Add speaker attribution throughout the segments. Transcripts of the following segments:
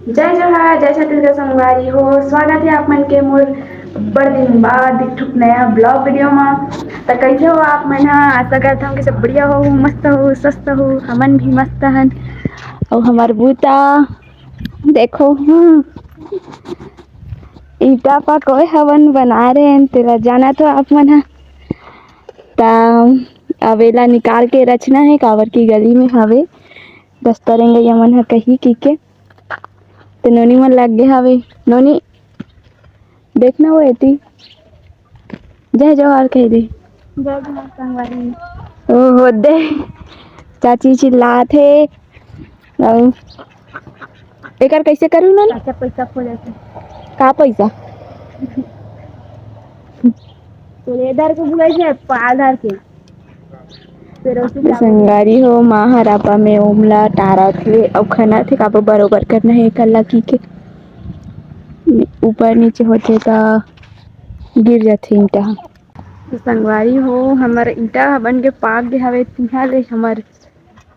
Speaker 1: जय जोहार जय छत्तीसगढ़ संगवारी हो। स्वागत है आप मन के मोर बड़ दिन बाद एक ठुक नया ब्लॉग वीडियो में। तो कैसे हो आप मन? आशा करता हूँ कि सब बढ़िया हो, मस्त हो, स्वस्थ हो। हमन भी मस्त हन। और हमार बूता देखो ईटा पा कोई हवन बना रहे हैं, तेरा जाना तो आप मन हा। अवेला निकाल के रचना है कावर की गली में हवे दस्तरेंगे यमन हा कही की के तो नोनी मन लग गए हवे। नोनी देखना वो एती जय जोहार कह दे।
Speaker 2: जय जोहार संगवारी।
Speaker 1: ओ हो दे चाची चिल्लात हे। और एकर कैसे करूँ ना
Speaker 2: चाचा पैसा खो जाते
Speaker 1: का पैसा
Speaker 2: तो इधर के बुलाई से आधार के पेरोसी चावल
Speaker 1: संगारी हो माँ हरापा में ओमला टारा थे और खाना थे काबो बरोबर करना है कल्ला की के ऊपर नीचे होते ता गिर जाथे ईंटा। तो संगवारी हो हमर ईंटा बन के पाक गे हवे तिहा ले हमर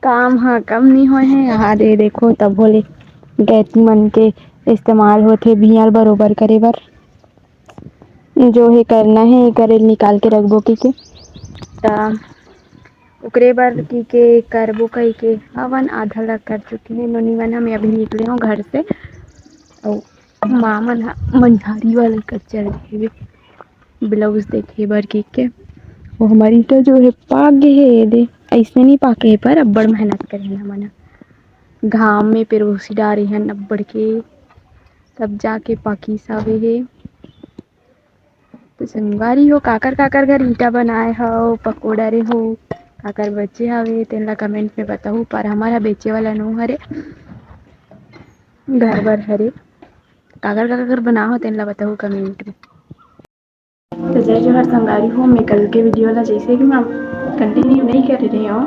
Speaker 1: काम हा कम नहीं होए है। यहाँ दे देखो तब बोले गैती मन के इस्तेमाल होथे भियाल बरोबर करे बर जो है करना है करे निकाल के रखबो की के ता ओकरे बर की के करबो कही के हवन आधा लग कर चुकी है। नोनी मन हम अभी निकले हो घर से और माँ मन मनिहारी वाले कर चल गए ब्लाउज देखे बर की के वो हमारी तो जो है पाक गे है दे ऐसे नहीं पाके है पर अब्बड़ मेहनत करे हमन घाम में पेरोसी डारे हैं अब्बड़ के तब जाके पाकी सावे है। तो संगवारी हो काकर काकर घर ईंटा बनाए हो पकोड़ा रे हो काकर बच्चे हवे तेन ला कमेंट में बताहू पर हमारा बेचे वाला नो हरे घर बर हरे काकर काकर बना हो तेन ला बताहू कमेंट में। तो जय जोहार संगवारी हो। मैं कल के वीडियो ला जैसे कि मैं कंटिन्यू नहीं कर रही हूँ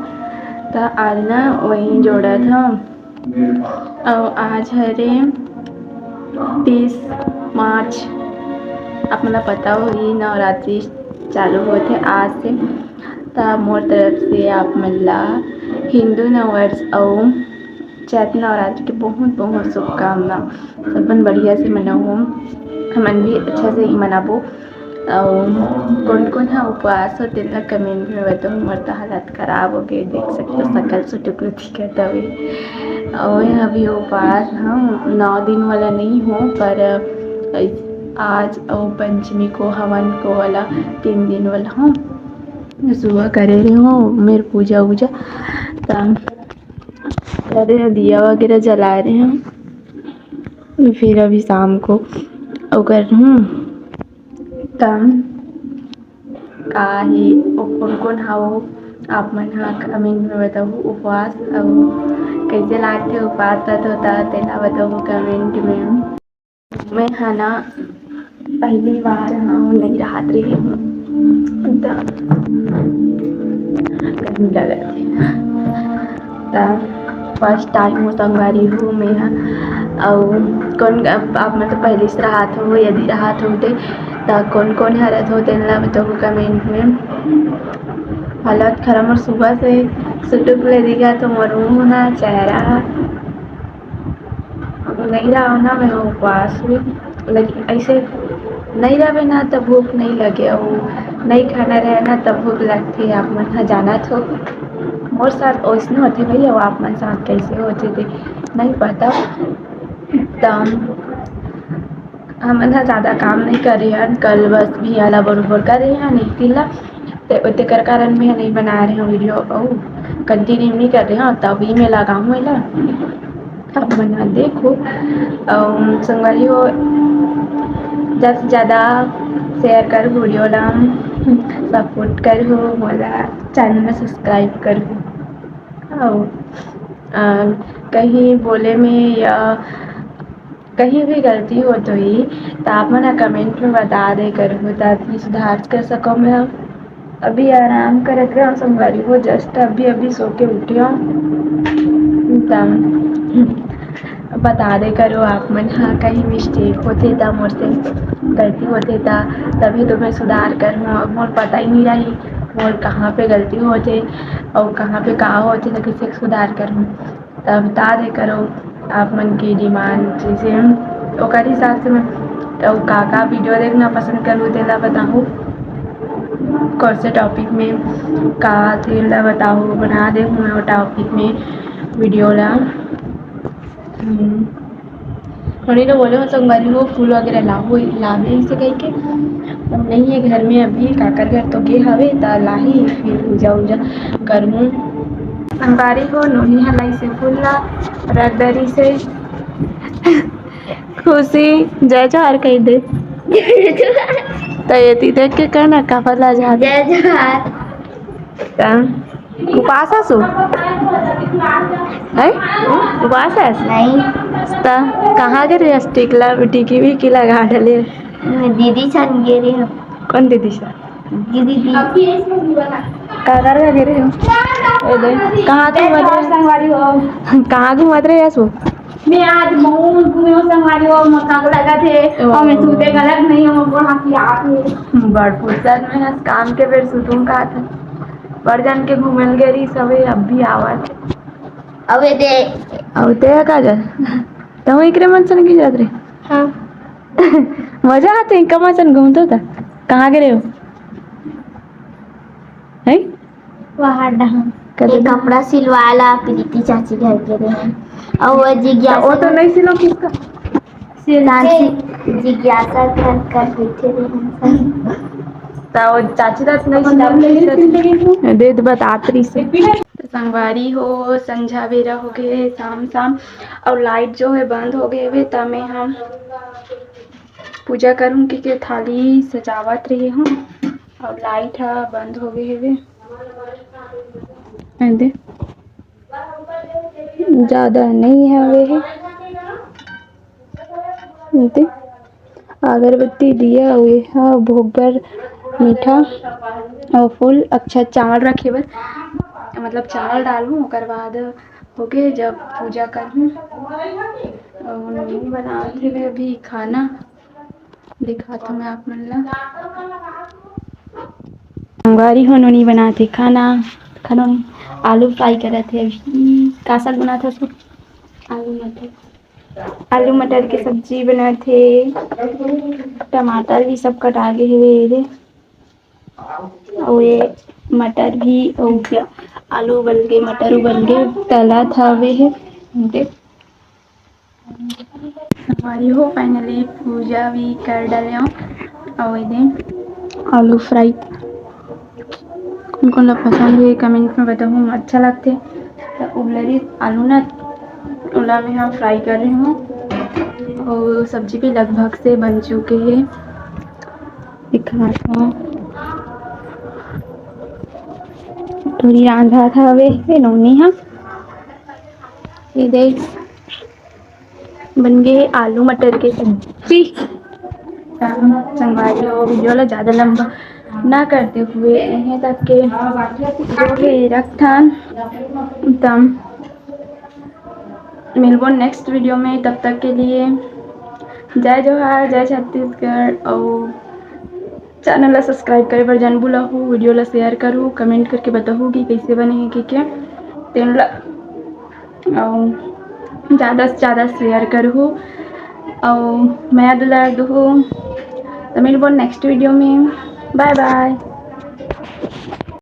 Speaker 1: तो आज ना वही जोड़ा था और आज हरे 30 मार्च। आप मतलब पता होगी नवरात्रि चालू होते आज से तो मोर तरफ से आप मला हिंदू नववर्ष और चैत नवरात्रि के बहुत बहुत शुभकामना। सबन बढ़िया से मनाओ हमन भी अच्छा से ही मनाबो और कौन कौन हाँ उपवास होते ला कमेंट में बताओ। मोर तो हालत खराब हो गई देख सकते सकल सुटुक दिखत हवे और अभी उपवास हम 9 दिन वाला नहीं हो पर आज और पंचमी को हवन को वाला 3 दिन वाला हूँ सुबह करे रही हूँ मेरे पूजा वूजा करे दिया वगैरह जला रहे हैं फिर अभी शाम को और कर रही हूँ तम का ही कौन कौन हाओ आप मन हाँ कमेंट में बताओ उपवास और कैसे लागते उपवास होता तेना बताओ कमेंट में। मैं हाँ ना पहली बार हाँ नहीं राहत रही हूँ गर्मी लगत है फर्स्ट टाइम हो संगवारी हूँ मैं और कौन आप मतलब पहले से राहत हो यदि राहत होते तो कौन कौन हरत हो तेन ला बताओ कमेंट में। हालत खराब और सुबह से सुटुक ले दिखा तो मोर मुँह हा चेहरा नहीं रहा ना मैं उपवास हुई लेकिन ऐसे नहीं रहे ना तब भूख नहीं लगे और नहीं खाना रहे ना तब भूख लगती है। आप मन हाँ जाना तो मोर साथ वैसने होते भैया और आप मन साथ कैसे होते थे नहीं पता। तब हम हाँ ज़्यादा काम नहीं कर रहे हैं कल बस भी आला बरोबर कर रहे हैं नहीं तिला तो कर कारण में नहीं बना रहे हैं वीडियो और कंटिन्यू नहीं कर रहे हैं तभी मैं लगाऊँ मैं अब बना देखो संगवारी हो ज़्यादा से ज़्यादा शेयर कर वीडियो डाम सपोर्ट कर हो मोला चैनल में सब्सक्राइब कर हो और कहीं बोले में या कहीं भी गलती हो तो ही तो आप मना कमेंट में बता दे कर हो ताकि सुधार कर सको। मैं अभी आराम करत रहा संगवारी हो जस्ट अभी अभी सो के उठी हूँ बता दे करो आप मन हाँ कहीं मिस्टेक होते था मोर से गलती होते था तभी तो मैं सुधार कर हूँ अब मोर पता ही नहीं रही मोर कहाँ पे गलती होते और कहाँ पे कहाँ होते तो किसी सुधार कर हूँ तब बता दे करो आप मन की डिमांड जैसे ओकर हिसाब से मैं तो का वीडियो देखना पसंद करूँ तेला बताऊँ कौन से टॉपिक में का तेला बताऊँ बना दे मैं वो टॉपिक में वीडियो ला उन्हीं तो बोले हो संगवारी हो फूल वगैरह लाओ लावे से कह के अब नहीं है घर में अभी काकर घर तो गे हवे त लाही फिर पूजा उजा करमू संगवारी हो नोनी हलाई से फूल ला रगदरी से खुशी जय जोहार कह दे तो ये देख के कहना का फला जा
Speaker 2: जय जोहार।
Speaker 1: उपास हसु है उपास है
Speaker 2: नहीं
Speaker 1: कहाँ गए टिकला टिकी भी की लगा डले
Speaker 2: मैं दीदी छन गिरी हूँ।
Speaker 1: कौन दीदी से
Speaker 2: दीदी
Speaker 1: का कर गिरे हो कहाँ
Speaker 2: संगवारी हो
Speaker 1: कहाँ घूमत रहे हसु
Speaker 2: मैं आज बहुत घूमे हूँ संगवारी हो मक्का लगा थे और मैं सूते गलत नहीं हूँ बड़ा की
Speaker 1: बड़ फुर्सत में हस काम के बेर सुतूं का था बड़ जान के घूमल गेरी सबे अब भी आवत
Speaker 2: अबे दे
Speaker 1: अब ते का जा तो एकरे मन सन की जात रे
Speaker 2: हाँ
Speaker 1: मजा आते कमा सन घूमतो था कहाँ गए हो है
Speaker 2: वहाँ डहा
Speaker 1: कदे
Speaker 2: कपड़ा सिलवाला प्रीति चाची घर के रहे और वो
Speaker 1: वो
Speaker 2: जिज्ञासा
Speaker 1: तो नहीं सिलो किसका
Speaker 2: जिज्ञासा कर बैठे रहे
Speaker 1: तो चाची रात नहीं दे बतात्री से तो संगवारी हो संझा बेरा हो गए शाम शाम और लाइट जो है बंद हो गए हुए तब मैं हम पूजा करूँ कि थाली सजावट रही हूँ और लाइट है बंद हो गए हुए दे ज़्यादा नहीं है वे है दे अगरबत्ती दिया हुए है भोग पर मीठा और फूल अच्छा चावल रखे बर मतलब चावल डालूँ ओकर बाद हो गए जब पूजा करूँ और नहीं बनाते हुए अभी खाना दिखाता मैं आप मन ला संगवारी हो नहीं बनाते खाना खाना आलू फ्राई करे थे अभी का साग बना था उसको आलू मटर की सब्जी बना थे टमाटर भी सब कटा गए हुए और ये मटर भी हो गया आलू उबल गए मटर उबल गए तला था वे है हमारी हो फाइनली पूजा भी कर डाले और इधर आलू फ्राई कौन कौन पसंद है कमेंट में बताऊँ अच्छा लगते तो उबलरी आलू ना उला में हम फ्राई कर रहे हूँ और सब्जी भी लगभग से बन चुके हैं दिखाता हूँ थोड़ी रांधा था वे नौनी हाँ ये देख बन गए आलू मटर की सब्जी संगवारी हो वीडियो ला ज़्यादा लंबा ना करते हुए यहाँ तक के जो है रखथान तम मिलबो नेक्स्ट वीडियो में तब तक के लिए जय जोहार जय छत्तीसगढ़ और चैनल ला सब्सक्राइब करे बर जन बुलाहू वीडियो ला शेयर करूँ कमेंट करके बताहूँ कि कैसे बने हैं कि क्या तेन ला और ज़्यादा से ज़्यादा शेयर करूँ और मैं दुलार दूँ तो मिलबो नेक्स्ट वीडियो में बाय बाय।